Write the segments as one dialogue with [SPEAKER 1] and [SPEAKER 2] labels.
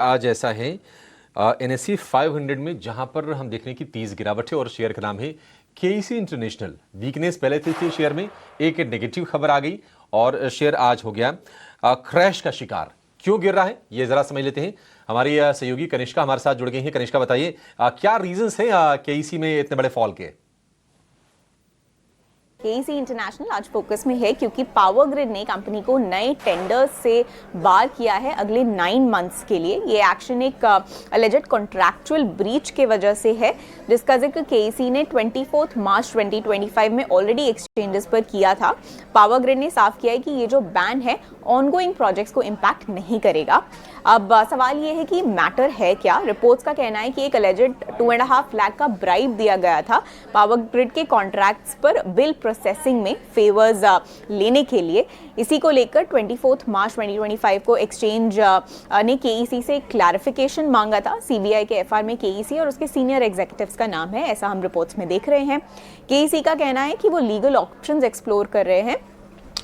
[SPEAKER 1] आज ऐसा है NSE 500 में जहां पर हम देख रहे हैं कि 30 गिरावट है और शेयर का नाम है केईसी इंटरनेशनल। वीकनेस पहले थी शेयर में, एक नेगेटिव खबर आ गई और शेयर आज हो गया क्रैश का शिकार। क्यों गिर रहा है ये जरा समझ लेते हैं। हमारी सहयोगी कनिष्का हमारे साथ जुड़ गई हैं। कनिष्का बताइए क्या रीजंस हैं केईसी में इतने बड़े फॉल के?
[SPEAKER 2] केईसी इंटरनेशनल आज फोकस में है क्योंकि पावर ग्रिड ने कंपनी को नए टेंडर्स से बार किया है अगले 9 मंथ्स के लिए। ये एक्शन एक अलेजेड कॉन्ट्रैक्चुअल ब्रीच के वजह से है, जिसका जिक्र केईसी ने 24 मार्च 2025 में ऑलरेडी एक्सचेंजेस पर किया था। पावर ग्रिड ने साफ किया है कि ये जो बैन है ऑनगोइंग प्रोजेक्ट्स को इम्पैक्ट नहीं करेगा। अब सवाल ये है कि मैटर है क्या। रिपोर्ट्स का कहना है कि एक अलेजेड 2.5 लाख का ब्राइब दिया गया था पावर ग्रिड के कॉन्ट्रैक्ट्स पर बिल प्रोसेसिंग में फेवर्स लेने के लिए। इसी को लेकर 24 मार्च 2025 को एक्सचेंज ने केईसी से क्लैरिफिकेशन मांगा था। सीबीआई के एफआर में केईसी और उसके सीनियर एग्जीक्यूटिव्स का नाम है, ऐसा हम रिपोर्ट्स में देख रहे हैं। केईसी का कहना है कि वो लीगल ऑप्शंस एक्सप्लोर कर रहे हैं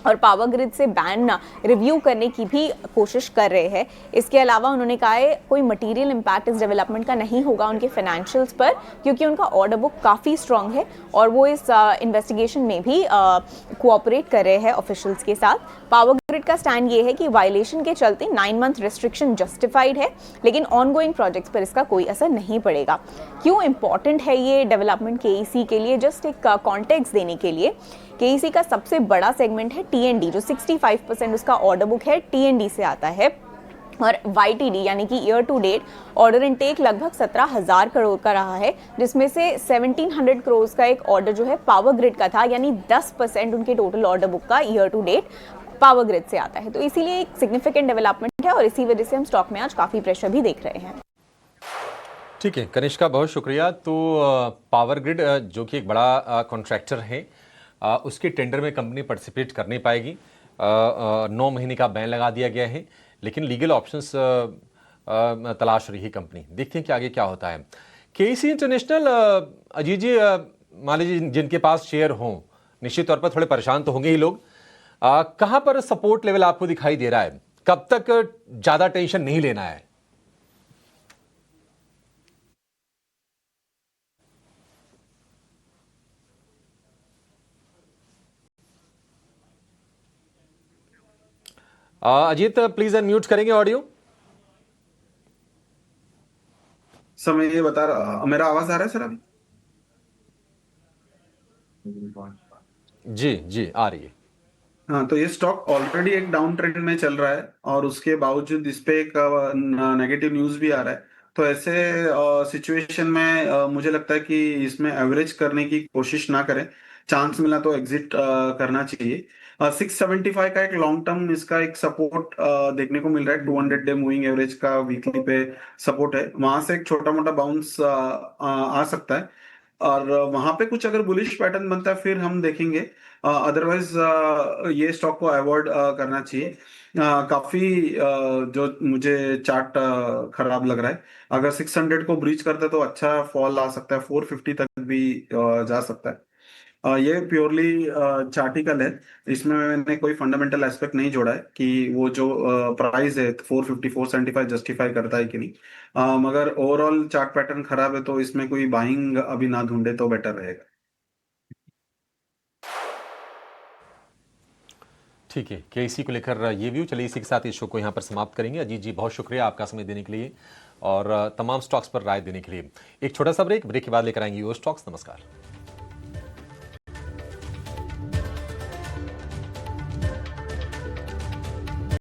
[SPEAKER 2] और पावर ग्रिड से बैन रिव्यू करने की भी कोशिश कर रहे हैं। इसके अलावा उन्होंने कहा है कोई मटेरियल इम्पैक्ट इस डेवलपमेंट का नहीं होगा उनके फाइनेंशियल्स पर, क्योंकि उनका ऑर्डर बुक काफ़ी स्ट्रांग है और वो इस इन्वेस्टिगेशन में भी कोऑपरेट कर रहे हैं ऑफिशियल्स के साथ। पावर ग्रिड का स्टैंड ये है कि वायलेशन के चलते 9 मंथ रिस्ट्रिक्शन जस्टिफाइड है, लेकिन ऑनगोइंग प्रोजेक्ट्स पर इसका कोई असर नहीं पड़ेगा। क्यों इंपॉर्टेंट है ये डेवलपमेंट केईसी के लिए? जस्ट एक कॉन्टेक्स्ट देने के लिए, केईसी का सबसे बड़ा सेगमेंट है टीएनडी, जो 65% उसका ऑर्डर बुक है टीएनडी से आता है। और वाईटीडी यानी कि year to date order intake लगभग 17,000 करोड़ का रहा है, जिसमें से 1700 करोड़ का एक ऑर्डर जो है पावर ग्रिड का था, यानी 10% उनके टोटल ऑर्डर बुक का year to date power grid से आता है। तो इसीलिए एक सिग्निफिकेंट डेवलपमेंट है और इसी वजह से हम स्टॉक में आज काफ़ी प्रेशर भी देख रहे हैं।
[SPEAKER 1] ठीक है कनिष्का, बहुत शुक्रिया। तो पावर ग्रिड जो कि एक बड़ा कॉन्ट्रैक्टर है, उसके टेंडर में कंपनी पार्टिसिपेट कर नहीं पाएगी। 9 महीने का बैन लगा दिया गया है, लेकिन लीगल ऑप्शंस तलाश रही है कंपनी। देखते हैं कि आगे क्या होता है। केईसी इंटरनेशनल, अजीत जी, मान लीजिए जिनके पास शेयर हों, निश्चित तौर पर थोड़े परेशान तो होंगे ही लोग। कहाँ पर सपोर्ट लेवल आपको दिखाई दे रहा है? कब तक ज़्यादा टेंशन नहीं लेना है? अजीत प्लीज अनम्यूट करेंगे ऑडियो।
[SPEAKER 3] सर मैं ये बता रहा, मेरा आवाज आ रहा है सर अभी?
[SPEAKER 1] जी जी आ रही है।
[SPEAKER 3] हाँ, तो ये स्टॉक ऑलरेडी एक डाउन ट्रेंड में चल रहा है और उसके बावजूद इस पे एक नेगेटिव न्यूज भी आ रहा है। तो ऐसे सिचुएशन में मुझे लगता है कि इसमें एवरेज करने की कोशिश ना करें। चांस मिला तो एग्जिट करना चाहिए। 675 का एक लॉन्ग टर्म इसका एक सपोर्ट देखने को मिल रहा है। 200 डे मूविंग एवरेज का वीकली पे सपोर्ट है, वहां से एक छोटा मोटा बाउंस आ सकता है और वहां पे कुछ अगर बुलिश पैटर्न बनता है फिर हम देखेंगे। अदरवाइज ये स्टॉक को अवॉइड करना चाहिए। काफी जो मुझे चार्ट खराब लग रहा है। अगर 600 को ब्रीच करता है तो अच्छा फॉल आ सकता है, 450 तक भी जा सकता है। ये प्योरली चार्टिकल है। इसमें मैंने कोई फंडामेंटल एस्पेक्ट नहीं जोड़ा है कि वो जो प्राइस है 450 475 जस्टिफाई करता है कि नहीं। मगर ओवरऑल चार्ट पैटर्न खराब है, तो इसमें कोई बाइंग अभी ना ढूंढे तो बेटर रहेगा।
[SPEAKER 1] ठीक है, केईसी को लेकर ये व्यू। चलिए इसी के साथ इस शो को यहाँ पर समाप्त करेंगे। अजीत जी बहुत शुक्रिया आपका समय देने के लिए और तमाम स्टॉक्स पर राय देने के लिए। एक छोटा सा ब्रेक के बाद लेकर आएंगे वो स्टॉक्स। नमस्कार।